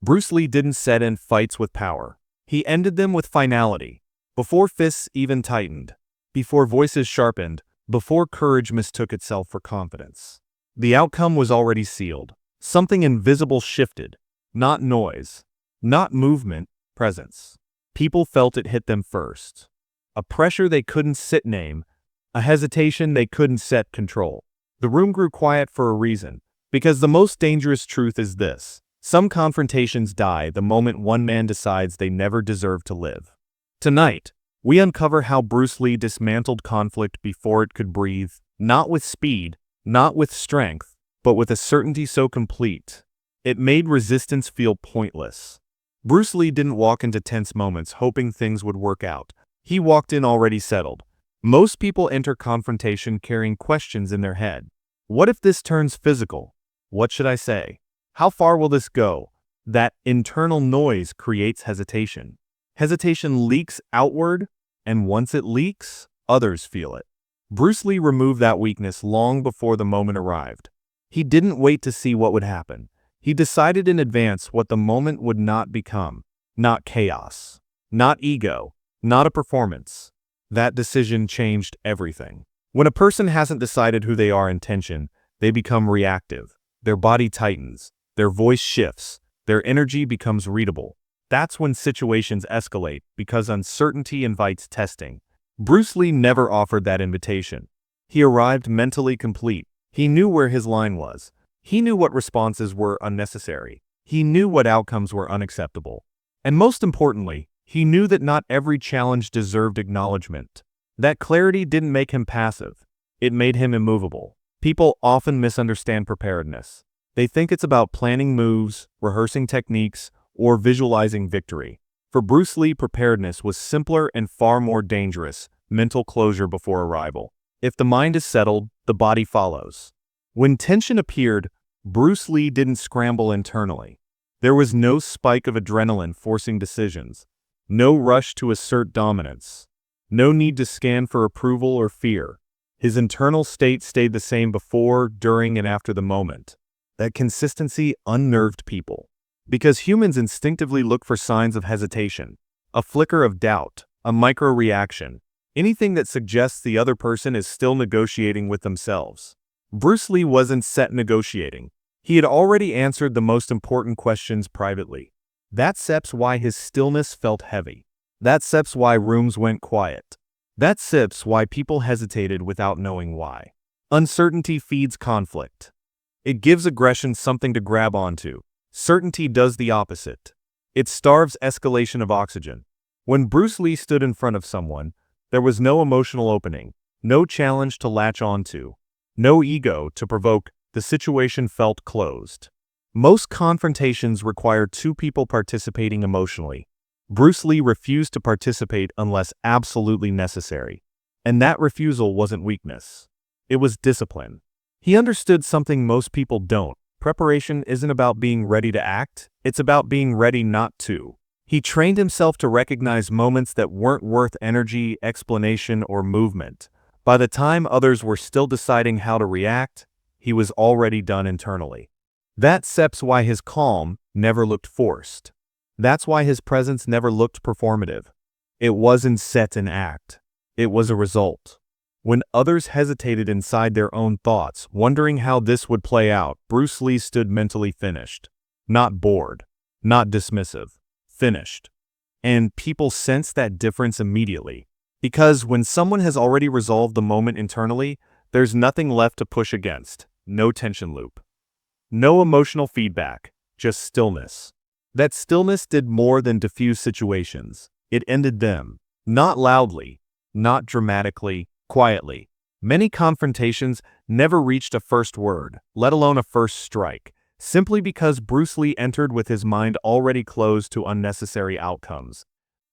Bruce Lee didn't set in fights with power. He ended them with finality. Before fists even tightened, before voices sharpened, before courage mistook itself for confidence. The outcome was already sealed. Something invisible shifted. Not noise. Not movement, presence. People felt it hit them first. A pressure they couldn't sit name, a hesitation they couldn't set control. The room grew quiet for a reason, because the most dangerous truth is this: some confrontations die the moment one man decides they never deserve to live. Tonight, we uncover how Bruce Lee dismantled conflict before it could breathe, not with speed, not with strength, but with a certainty so complete, it made resistance feel pointless. Bruce Lee didn't walk into tense moments hoping things would work out. He walked in already settled. Most people enter confrontation carrying questions in their head. What if this turns physical? What should I say? How far will this go? That internal noise creates hesitation. Hesitation leaks outward, and once it leaks, others feel it. Bruce Lee removed that weakness long before the moment arrived. He didn't wait to see what would happen. He decided in advance what the moment would not become. Not chaos. Not ego. Not a performance. That decision changed everything. When a person hasn't decided who they are in tension, they become reactive. Their body tightens. Their voice shifts. Their energy becomes readable. That's when situations escalate, because uncertainty invites testing. Bruce Lee never offered that invitation. He arrived mentally complete. He knew where his line was. He knew what responses were unnecessary. He knew what outcomes were unacceptable. And most importantly, he knew that not every challenge deserved acknowledgement. That clarity didn't make him passive. It made him immovable. People often misunderstand preparedness. They think it's about planning moves, rehearsing techniques, or visualizing victory. For Bruce Lee, preparedness was simpler and far more dangerous: mental closure before arrival. If the mind is settled, the body follows. When tension appeared, Bruce Lee didn't scramble internally. There was no spike of adrenaline forcing decisions, no rush to assert dominance, no need to scan for approval or fear. His internal state stayed the same before, during, and after the moment. That consistency unnerved people, because humans instinctively look for signs of hesitation, a flicker of doubt, a micro-reaction, anything that suggests the other person is still negotiating with themselves. Bruce Lee wasn't set negotiating. He had already answered the most important questions privately. That's why his stillness felt heavy. That's why rooms went quiet. That's why people hesitated without knowing why. Uncertainty feeds conflict. It gives aggression something to grab onto. Certainty does the opposite. It starves escalation of oxygen. When Bruce Lee stood in front of someone, there was no emotional opening, no challenge to latch onto, no ego to provoke. The situation felt closed. Most confrontations require two people participating emotionally. Bruce Lee refused to participate unless absolutely necessary. And that refusal wasn't weakness. It was discipline. He understood something most people don't. Preparation isn't about being ready to act, it's about being ready not to. He trained himself to recognize moments that weren't worth energy, explanation, or movement. By the time others were still deciding how to react, he was already done internally. That's why his calm never looked forced. That's why his presence never looked performative. It wasn't set in act. It was a result. When others hesitated inside their own thoughts, wondering how this would play out, Bruce Lee stood mentally finished. Not bored. Not dismissive. Finished. And people sensed that difference immediately. Because when someone has already resolved the moment internally, there's nothing left to push against. No tension loop. No emotional feedback. Just stillness. That stillness did more than diffuse situations. It ended them. Not loudly. Not dramatically. Quietly. Many confrontations never reached a first word, let alone a first strike, simply because Bruce Lee entered with his mind already closed to unnecessary outcomes.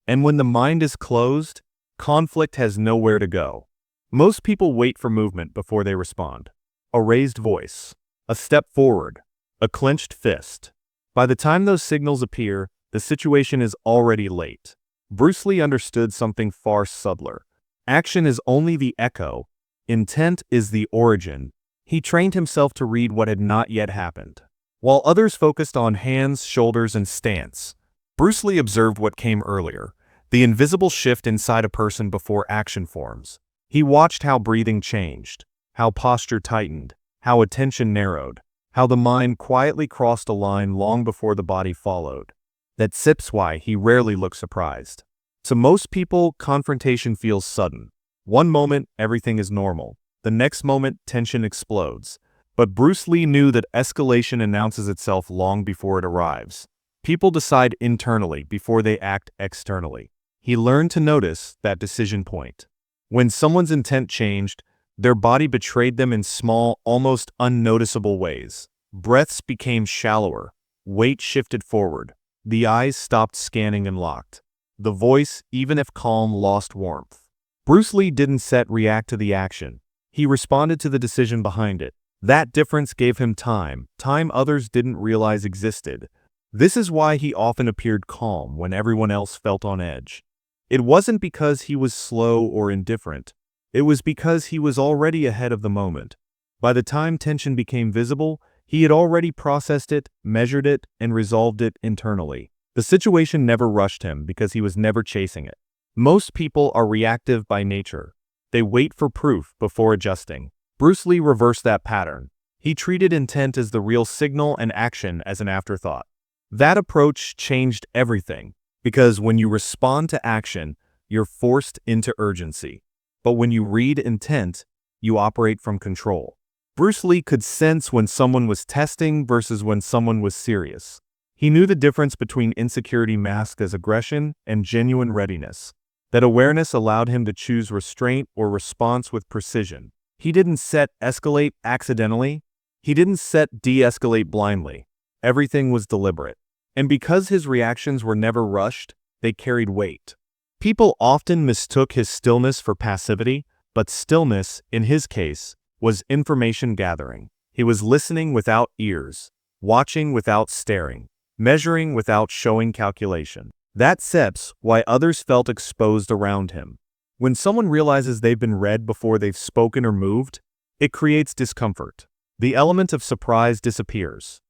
And when the mind is closed, conflict has nowhere to go. Most people wait for movement before they respond. A raised voice, a step forward, a clenched fist. By the time those signals appear, the situation is already late. Bruce Lee understood something far subtler. Action is only the echo. Intent is the origin. He trained himself to read what had not yet happened. while others focused on hands, shoulders, and stance. Bruce Lee observed what came earlier, the invisible shift inside a person before action forms. He watched how breathing changed, how posture tightened, how attention narrowed, how the mind quietly crossed a line long before the body followed. That's why he rarely looked surprised. To most people, confrontation feels sudden. One moment, everything is normal. The next moment, tension explodes. But Bruce Lee knew that escalation announces itself long before it arrives. People decide internally before they act externally. He learned to notice that decision point. When someone's intent changed, their body betrayed them in small, almost unnoticeable ways. Breaths became shallower. Weight shifted forward. The eyes stopped scanning and locked. The voice, even if calm, lost warmth. Bruce Lee didn't react to the action. He responded to the decision behind it. That difference gave him time others didn't realize existed. This is why he often appeared calm when everyone else felt on edge. It wasn't because he was slow or indifferent. It was because he was already ahead of the moment. By the time tension became visible, he had already processed it, measured it, and resolved it internally. The situation never rushed him because he was never chasing it. Most people are reactive by nature. They wait for proof before adjusting. Bruce Lee reversed that pattern. He treated intent as the real signal and action as an afterthought. That approach changed everything, because when you respond to action, you're forced into urgency. But when you read intent, you operate from control. Bruce Lee could sense when someone was testing versus when someone was serious. He knew the difference between insecurity masked as aggression and genuine readiness. That awareness allowed him to choose restraint or response with precision. He didn't escalate accidentally. He didn't de-escalate blindly. Everything was deliberate. And because his reactions were never rushed, they carried weight. People often mistook his stillness for passivity, but stillness, in his case, was information gathering. He was listening without ears, watching without staring, measuring without showing calculation. That's why others felt exposed around him. When someone realizes they've been read before they've spoken or moved, it creates discomfort. The element of surprise disappears.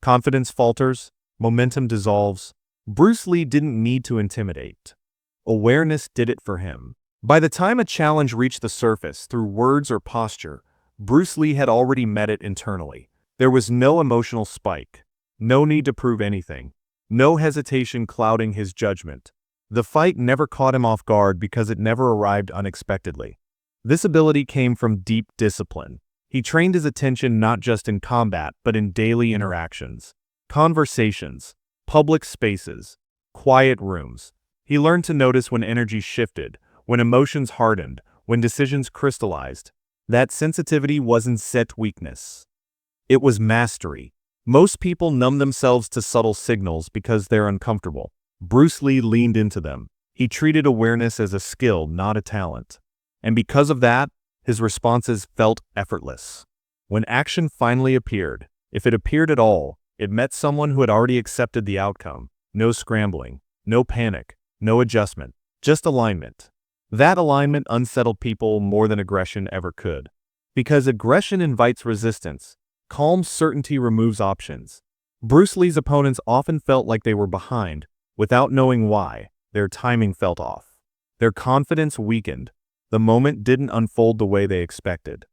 Confidence falters, momentum dissolves. Bruce Lee didn't need to intimidate. Awareness did it for him. By the time a challenge reached the surface through words or posture, Bruce Lee had already met it internally. There was no emotional spike, no need to prove anything, no hesitation clouding his judgment. The fight never caught him off guard because it never arrived unexpectedly. This ability came from deep discipline. He trained his attention not just in combat but in daily interactions, conversations, public spaces, quiet rooms. He learned to notice when energy shifted, when emotions hardened, when decisions crystallized. That sensitivity wasn't weakness. It was mastery. Most people numb themselves to subtle signals because they're uncomfortable. Bruce Lee leaned into them. He treated awareness as a skill, not a talent. And because of that, his responses felt effortless. When action finally appeared, if it appeared at all, it met someone who had already accepted the outcome. No scrambling, no panic, no adjustment, just alignment. That alignment unsettled people more than aggression ever could. Because aggression invites resistance, calm certainty removes options. Bruce Lee's opponents often felt like they were behind, without knowing why. Their timing felt off. Their confidence weakened. The moment didn't unfold the way they expected.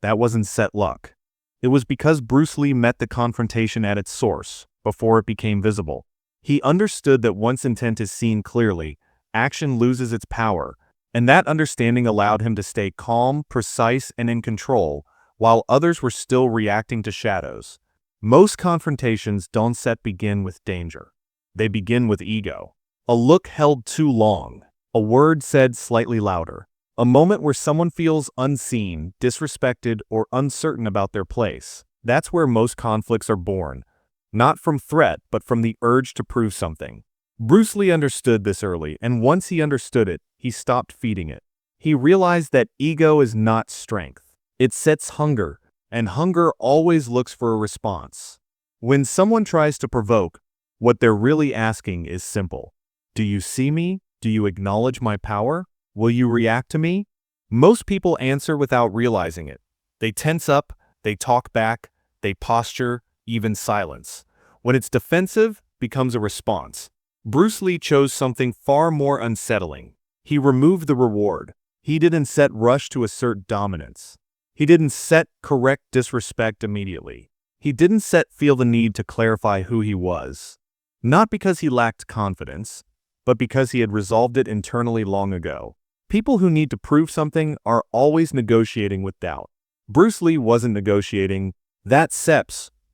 That wasn't luck. It was because Bruce Lee met the confrontation at its source, before it became visible. He understood that once intent is seen clearly, action loses its power, and that understanding allowed him to stay calm, precise, and in control, while others were still reacting to shadows. Most confrontations don't begin with danger. They begin with ego. A look held too long. A word said slightly louder. A moment where someone feels unseen, disrespected, or uncertain about their place. That's where most conflicts are born. Not from threat, but from the urge to prove something. Bruce Lee understood this early, and once he understood it, he stopped feeding it. He realized that ego is not strength. It sets hunger, and hunger always looks for a response. When someone tries to provoke, what they're really asking is simple. Do you see me? Do you acknowledge my power? Will you react to me? Most people answer without realizing it. They tense up, they talk back, they posture, even silence. When it's defensive, becomes a response. Bruce Lee chose something far more unsettling. He removed the reward. He didn't set rush to assert dominance. He didn't set correct disrespect immediately. He didn't feel the need to clarify who he was. Not because he lacked confidence, but because he had resolved it internally long ago. People who need to prove something are always negotiating with doubt. Bruce Lee wasn't negotiating. That's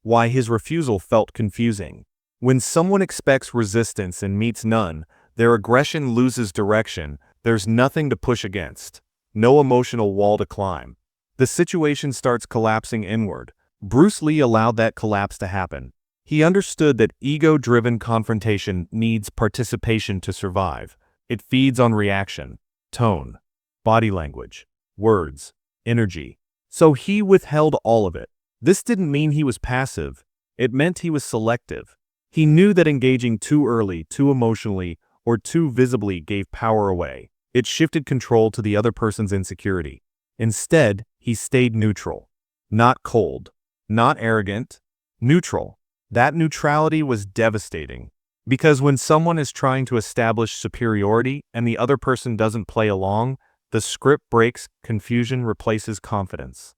why his refusal felt confusing. When someone expects resistance and meets none, their aggression loses direction. There's nothing to push against. No emotional wall to climb. The situation starts collapsing inward. Bruce Lee allowed that collapse to happen. He understood that ego-driven confrontation needs participation to survive. It feeds on reaction, tone, body language, words, energy. So he withheld all of it. This didn't mean he was passive. It meant he was selective. He knew that engaging too early, too emotionally, or too visibly gave power away. It shifted control to the other person's insecurity. Instead, he stayed neutral. Not cold, not arrogant, neutral. That neutrality was devastating. Because when someone is trying to establish superiority and the other person doesn't play along, the script breaks, confusion replaces confidence.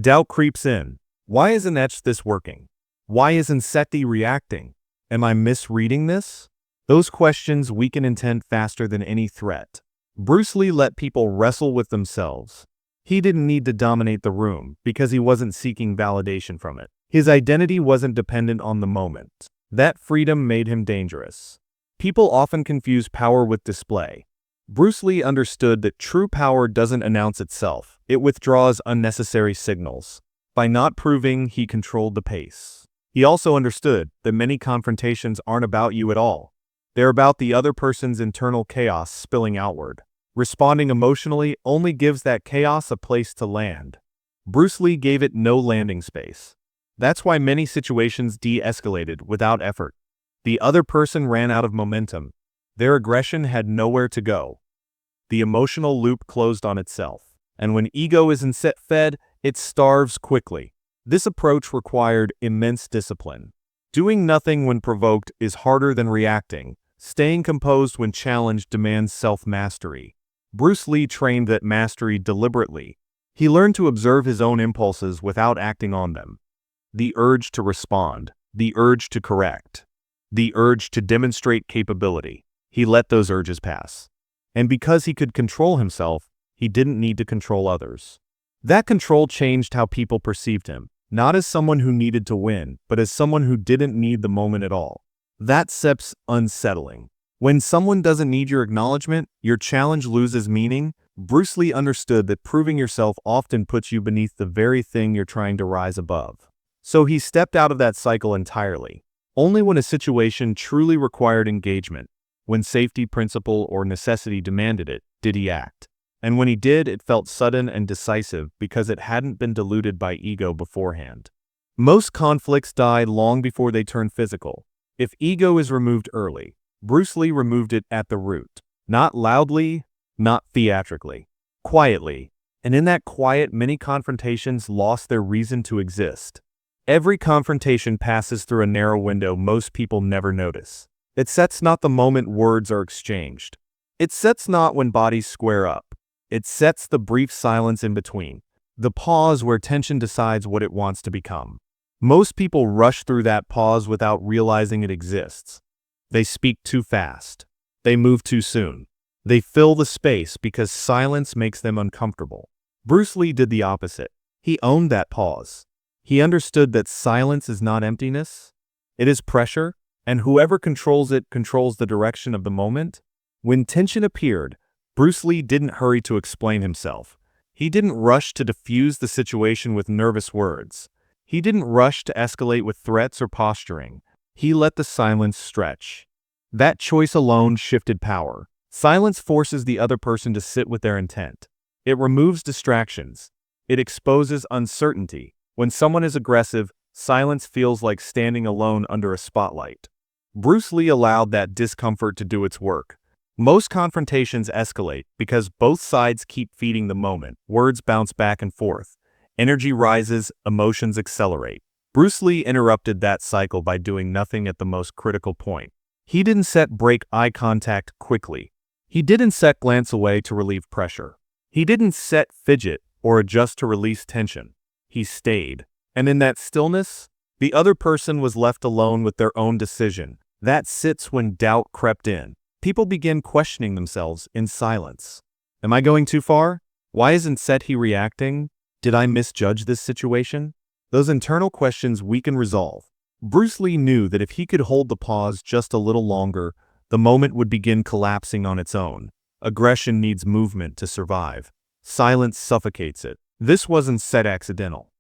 Doubt creeps in. Why isn't this working? Why isn't Seti reacting? Am I misreading this? Those questions weaken intent faster than any threat. Bruce Lee let people wrestle with themselves. He didn't need to dominate the room because he wasn't seeking validation from it. His identity wasn't dependent on the moment. That freedom made him dangerous. People often confuse power with display. Bruce Lee understood that true power doesn't announce itself. It withdraws unnecessary signals. By not proving, he controlled the pace. He also understood that many confrontations aren't about you at all. They're about the other person's internal chaos spilling outward. Responding emotionally only gives that chaos a place to land. Bruce Lee gave it no landing space. That's why many situations de-escalated without effort. The other person ran out of momentum. Their aggression had nowhere to go. The emotional loop closed on itself. And when ego isn't fed, it starves quickly. This approach required immense discipline. Doing nothing when provoked is harder than reacting. Staying composed when challenged demands self-mastery. Bruce Lee trained that mastery deliberately. He learned to observe his own impulses without acting on them. The urge to respond, the urge to correct, the urge to demonstrate capability. He let those urges pass. And because he could control himself, he didn't need to control others. That control changed how people perceived him, not as someone who needed to win, but as someone who didn't need the moment at all. That's unsettling. When someone doesn't need your acknowledgement, your challenge loses meaning. Bruce Lee understood that proving yourself often puts you beneath the very thing you're trying to rise above. So he stepped out of that cycle entirely. Only when a situation truly required engagement, when safety principle or necessity demanded it, did he act. And when he did, it felt sudden and decisive because it hadn't been diluted by ego beforehand. Most conflicts die long before they turn physical. If ego is removed early, Bruce Lee removed it at the root. Not loudly, not theatrically. Quietly. And in that quiet, many confrontations lost their reason to exist. Every confrontation passes through a narrow window most people never notice. It sets not the moment words are exchanged. It sets not when bodies square up. It sets the brief silence in between. The pause where tension decides what it wants to become. Most people rush through that pause without realizing it exists. They speak too fast. They move too soon. They fill the space because silence makes them uncomfortable. Bruce Lee did the opposite. He owned that pause. He understood that silence is not emptiness. It is pressure, and whoever controls it controls the direction of the moment. When tension appeared, Bruce Lee didn't hurry to explain himself. He didn't rush to diffuse the situation with nervous words. He didn't rush to escalate with threats or posturing. He let the silence stretch. That choice alone shifted power. Silence forces the other person to sit with their intent. It removes distractions. It exposes uncertainty. When someone is aggressive, silence feels like standing alone under a spotlight. Bruce Lee allowed that discomfort to do its work. Most confrontations escalate because both sides keep feeding the moment. Words bounce back and forth. Energy rises, emotions accelerate. Bruce Lee interrupted that cycle by doing nothing at the most critical point. He didn't break eye contact quickly. He didn't glance away to relieve pressure. He didn't fidget or adjust to release tension. He stayed. And in that stillness, the other person was left alone with their own decision. That sits when doubt crept in. People began questioning themselves in silence. Am I going too far? Why isn't he reacting? Did I misjudge this situation? Those internal questions weaken resolve. Bruce Lee knew that if he could hold the pause just a little longer, the moment would begin collapsing on its own. Aggression needs movement to survive. Silence suffocates it. This wasn't accidental.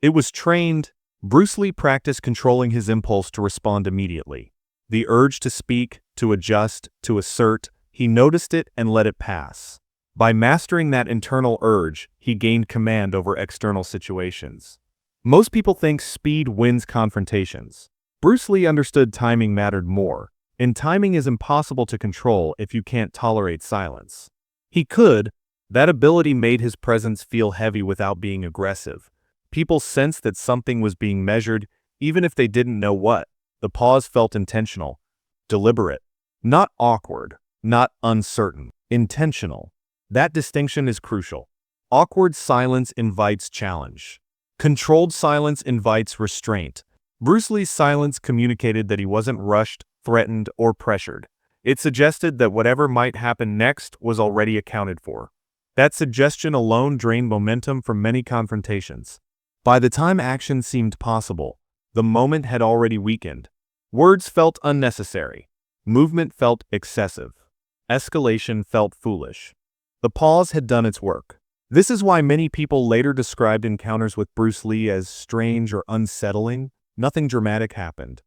It was trained. Bruce Lee practiced controlling his impulse to respond immediately. The urge to speak, to adjust, to assert, he noticed it and let it pass. By mastering that internal urge, he gained command over external situations. Most people think speed wins confrontations. Bruce Lee understood timing mattered more, and timing is impossible to control if you can't tolerate silence. He could. That ability made his presence feel heavy without being aggressive. People sensed that something was being measured, even if they didn't know what. The pause felt intentional, deliberate, not awkward, not uncertain, intentional. That distinction is crucial. Awkward silence invites challenge. Controlled silence invites restraint. Bruce Lee's silence communicated that he wasn't rushed, threatened, or pressured. It suggested that whatever might happen next was already accounted for. That suggestion alone drained momentum from many confrontations. By the time action seemed possible, the moment had already weakened. Words felt unnecessary. Movement felt excessive. Escalation felt foolish. The pause had done its work. This is why many people later described encounters with Bruce Lee as strange or unsettling. Nothing dramatic happened.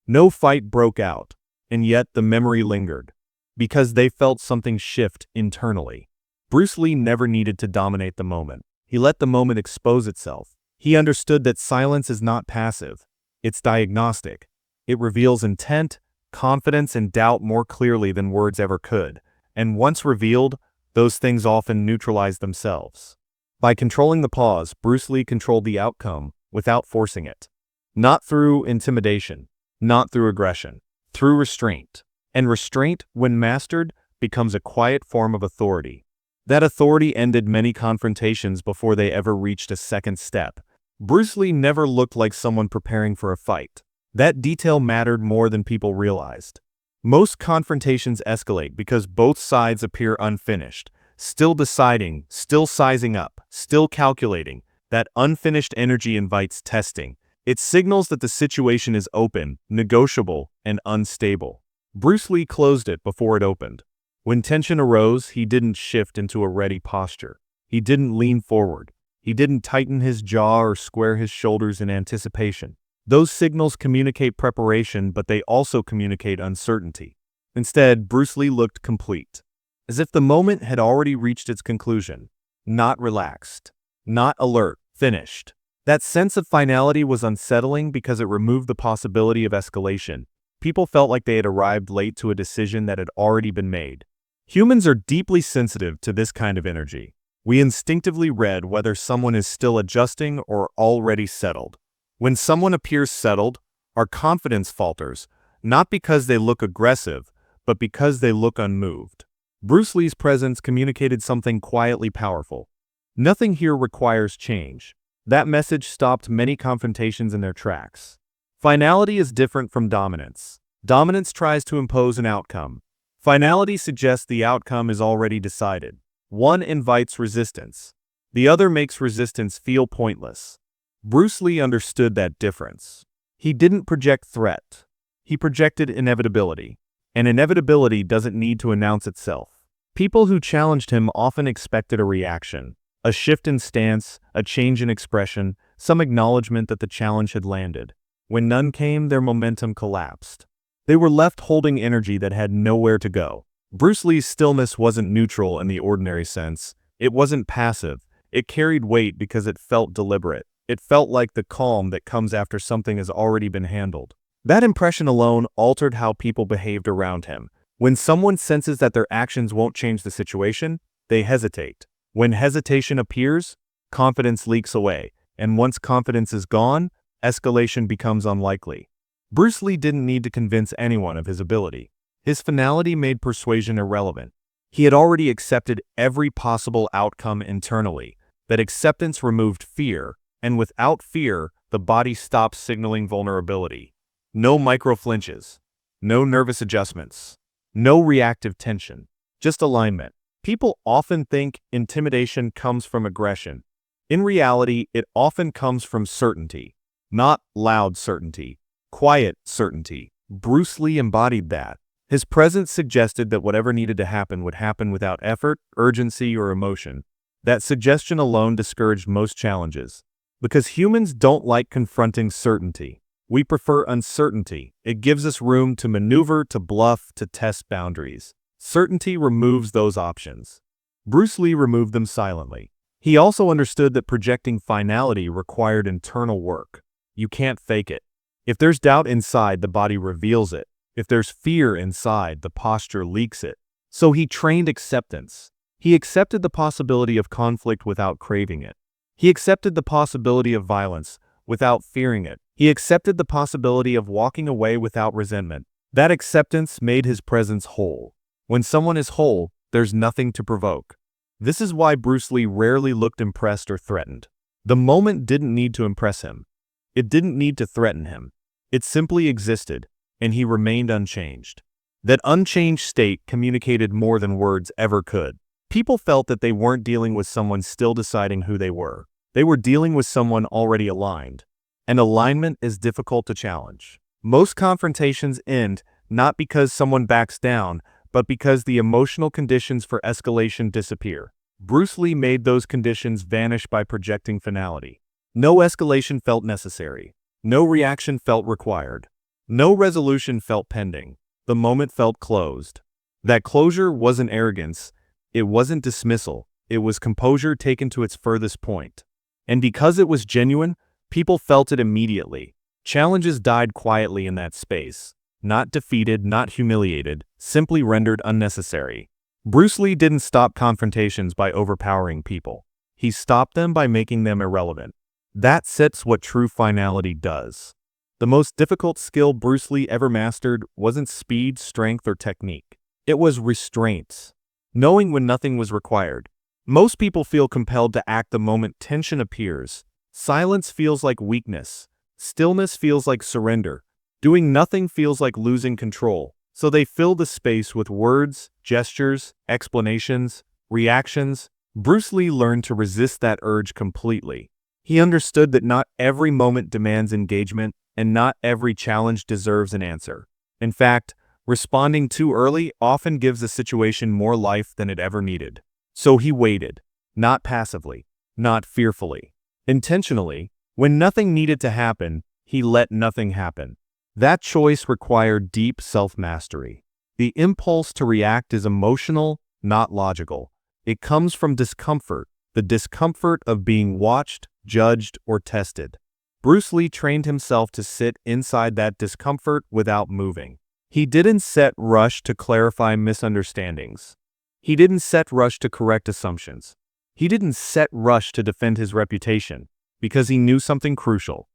No fight broke out, and yet the memory lingered. Because they felt something shift internally. Bruce Lee never needed to dominate the moment. He let the moment expose itself. He understood that silence is not passive. It's diagnostic. It reveals intent, confidence, and doubt more clearly than words ever could. And once revealed, those things often neutralize themselves. By controlling the pause, Bruce Lee controlled the outcome without forcing it. Not through intimidation, not through aggression, through restraint. And restraint, when mastered, becomes a quiet form of authority. That authority ended many confrontations before they ever reached a second step. Bruce Lee never looked like someone preparing for a fight. That detail mattered more than people realized. Most confrontations escalate because both sides appear unfinished, still deciding, still sizing up, still calculating. That unfinished energy invites testing. It signals that the situation is open, negotiable, and unstable. Bruce Lee closed it before it opened. When tension arose, he didn't shift into a ready posture. He didn't lean forward. He didn't tighten his jaw or square his shoulders in anticipation. Those signals communicate preparation, but they also communicate uncertainty. Instead, Bruce Lee looked complete, as if the moment had already reached its conclusion. Not relaxed, not alert, finished. That sense of finality was unsettling because it removed the possibility of escalation. People felt like they had arrived late to a decision that had already been made. Humans are deeply sensitive to this kind of energy. We instinctively read whether someone is still adjusting or already settled. When someone appears settled, our confidence falters, not because they look aggressive, but because they look unmoved. Bruce Lee's presence communicated something quietly powerful. Nothing here requires change. That message stopped many confrontations in their tracks. Finality is different from dominance. Dominance tries to impose an outcome. Finality suggests the outcome is already decided. One invites resistance. The other makes resistance feel pointless. Bruce Lee understood that difference. He didn't project threat. He projected inevitability. And inevitability doesn't need to announce itself. People who challenged him often expected a reaction, a shift in stance, a change in expression, some acknowledgement that the challenge had landed. When none came, their momentum collapsed. They were left holding energy that had nowhere to go. Bruce Lee's stillness wasn't neutral in the ordinary sense. It wasn't passive. It carried weight because it felt deliberate. It felt like the calm that comes after something has already been handled. That impression alone altered how people behaved around him. When someone senses that their actions won't change the situation, they hesitate. When hesitation appears, confidence leaks away. And once confidence is gone, escalation becomes unlikely. Bruce Lee didn't need to convince anyone of his ability. His finality made persuasion irrelevant. He had already accepted every possible outcome internally. That acceptance removed fear, and without fear, the body stops signaling vulnerability. No micro-flinches. No nervous adjustments. No reactive tension. Just alignment. People often think intimidation comes from aggression. In reality, it often comes from certainty. Not loud certainty. Quiet certainty. Bruce Lee embodied that. His presence suggested that whatever needed to happen would happen without effort, urgency, or emotion. That suggestion alone discouraged most challenges. Because humans don't like confronting certainty. We prefer uncertainty. It gives us room to maneuver, to bluff, to test boundaries. Certainty removes those options. Bruce Lee removed them silently. He also understood that projecting finality required internal work. You can't fake it. If there's doubt inside, the body reveals it. If there's fear inside, the posture leaks it. So he trained acceptance. He accepted the possibility of conflict without craving it. He accepted the possibility of violence without fearing it. He accepted the possibility of walking away without resentment. That acceptance made his presence whole. When someone is whole, there's nothing to provoke. This is why Bruce Lee rarely looked impressed or threatened. The moment didn't need to impress him. It didn't need to threaten him. It simply existed, and he remained unchanged. That unchanged state communicated more than words ever could. People felt that they weren't dealing with someone still deciding who they were. They were dealing with someone already aligned. And alignment is difficult to challenge. Most confrontations end not because someone backs down, but because the emotional conditions for escalation disappear. Bruce Lee made those conditions vanish by projecting finality. No escalation felt necessary. No reaction felt required. No resolution felt pending. The moment felt closed. That closure wasn't arrogance. It wasn't dismissal. It was composure taken to its furthest point. And because it was genuine, people felt it immediately. Challenges died quietly in that space. Not defeated, not humiliated, simply rendered unnecessary. Bruce Lee didn't stop confrontations by overpowering people. He stopped them by making them irrelevant. That sets what true finality does. The most difficult skill Bruce Lee ever mastered wasn't speed, strength, or technique. It was restraint. Knowing when nothing was required. Most people feel compelled to act the moment tension appears. Silence feels like weakness. Stillness feels like surrender. Doing nothing feels like losing control. So they fill the space with words, gestures, explanations, reactions. Bruce Lee learned to resist that urge completely. He understood that not every moment demands engagement, and not every challenge deserves an answer. In fact, responding too early often gives a situation more life than it ever needed. So he waited, not passively, not fearfully. Intentionally, when nothing needed to happen, he let nothing happen. That choice required deep self-mastery. The impulse to react is emotional, not logical. It comes from discomfort, the discomfort of being watched, judged, or tested. Bruce Lee trained himself to sit inside that discomfort without moving. He didn't set rush to clarify misunderstandings. He didn't set rush to correct assumptions. He didn't set rush to defend his reputation, because he knew something crucial.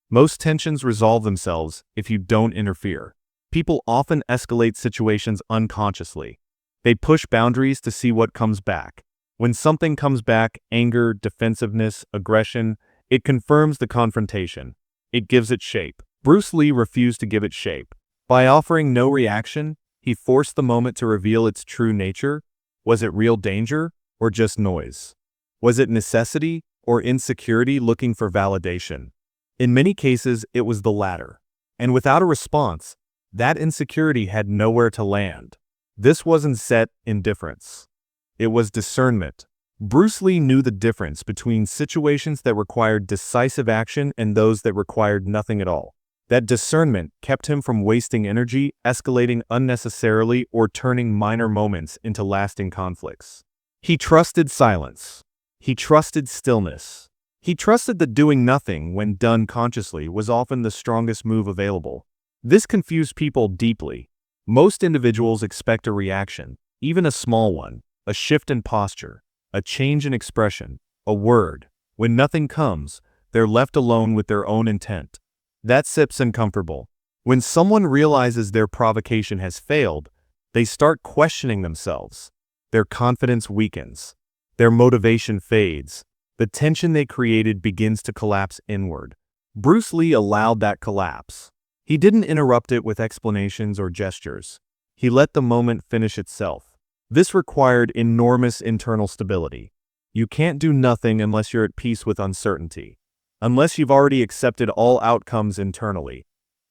Most tensions resolve themselves if you don't interfere. People often escalate situations unconsciously. They push boundaries to see what comes back. When something comes back, anger, defensiveness, aggression, it confirms the confrontation. It gives it shape. Bruce Lee refused to give it shape. By offering no reaction, he forced the moment to reveal its true nature. Was it real danger or just noise? Was it necessity or insecurity looking for validation? In many cases, it was the latter. And without a response, that insecurity had nowhere to land. This wasn't set indifference. It was discernment. Bruce Lee knew the difference between situations that required decisive action and those that required nothing at all. That discernment kept him from wasting energy, escalating unnecessarily, or turning minor moments into lasting conflicts. He trusted silence. He trusted stillness. He trusted that doing nothing, when done consciously, was often the strongest move available. This confused people deeply. Most individuals expect a reaction, even a small one, a shift in posture, a change in expression, a word. When nothing comes, they're left alone with their own intent. That sip's uncomfortable. When someone realizes their provocation has failed, they start questioning themselves. Their confidence weakens. Their motivation fades. The tension they created begins to collapse inward. Bruce Lee allowed that collapse. He didn't interrupt it with explanations or gestures. He let the moment finish itself. This required enormous internal stability. You can't do nothing unless you're at peace with uncertainty. Unless you've already accepted all outcomes internally.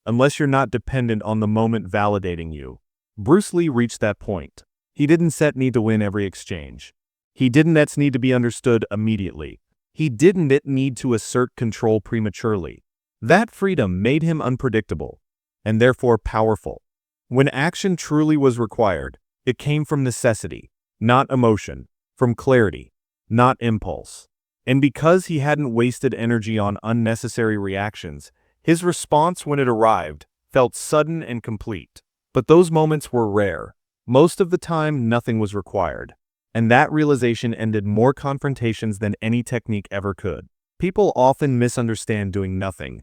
Unless you're not dependent on the moment validating you. Bruce Lee reached that point. He didn't set need to win every exchange. He didn't need to be understood immediately. He didn't need to assert control prematurely. That freedom made him unpredictable, and therefore powerful. When action truly was required, it came from necessity, not emotion, from clarity, not impulse. And because he hadn't wasted energy on unnecessary reactions, his response when it arrived felt sudden and complete. But those moments were rare. Most of the time, nothing was required. And that realization ended more confrontations than any technique ever could. People often misunderstand doing nothing.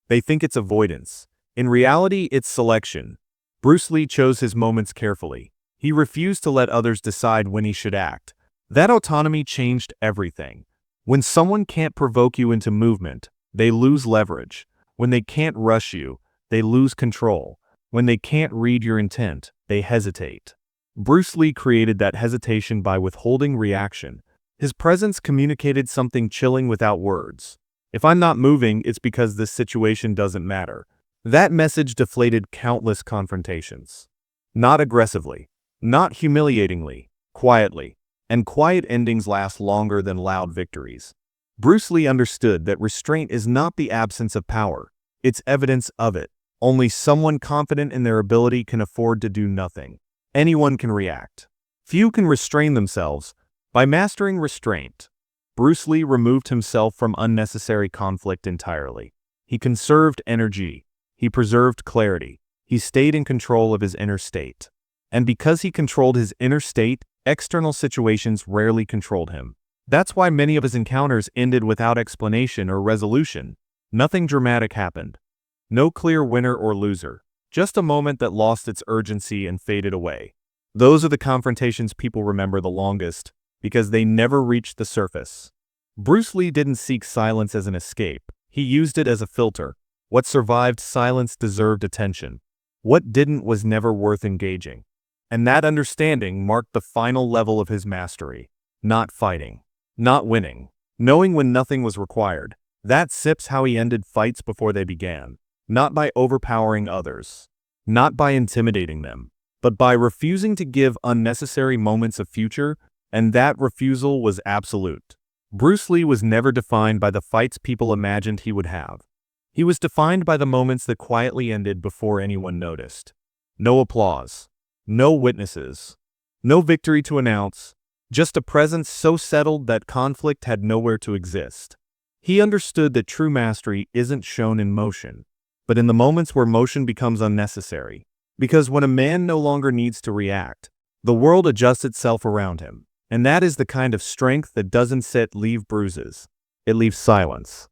They think it's avoidance. In reality, it's selection. Bruce Lee chose his moments carefully. He refused to let others decide when he should act. That autonomy changed everything. When someone can't provoke you into movement, they lose leverage. When they can't rush you, they lose control. When they can't read your intent, they hesitate. Bruce Lee created that hesitation by withholding reaction. His presence communicated something chilling without words. If I'm not moving, it's because this situation doesn't matter. That message deflated countless confrontations. Not aggressively, not humiliatingly, quietly. And quiet endings last longer than loud victories. Bruce Lee understood that restraint is not the absence of power, it's evidence of it. Only someone confident in their ability can afford to do nothing. Anyone can react. Few can restrain themselves. By mastering restraint, Bruce Lee removed himself from unnecessary conflict entirely. He conserved energy. He preserved clarity. He stayed in control of his inner state. And because he controlled his inner state, external situations rarely controlled him. That's why many of his encounters ended without explanation or resolution. Nothing dramatic happened. No clear winner or loser. Just a moment that lost its urgency and faded away. Those are the confrontations people remember the longest, because they never reached the surface. Bruce Lee didn't seek silence as an escape. He used it as a filter. What survived silence deserved attention. What didn't was never worth engaging. And that understanding marked the final level of his mastery. Not fighting. Not winning. Knowing when nothing was required. That sips how he ended fights before they began. Not by overpowering others. Not by intimidating them. But by refusing to give unnecessary moments of future, and that refusal was absolute. Bruce Lee was never defined by the fights people imagined he would have. He was defined by the moments that quietly ended before anyone noticed. No applause. No witnesses. No victory to announce. Just a presence so settled that conflict had nowhere to exist. He understood that true mastery isn't shown in motion, but in the moments where motion becomes unnecessary. Because when a man no longer needs to react, the world adjusts itself around him. And that is the kind of strength that doesn't leave bruises. It leaves silence.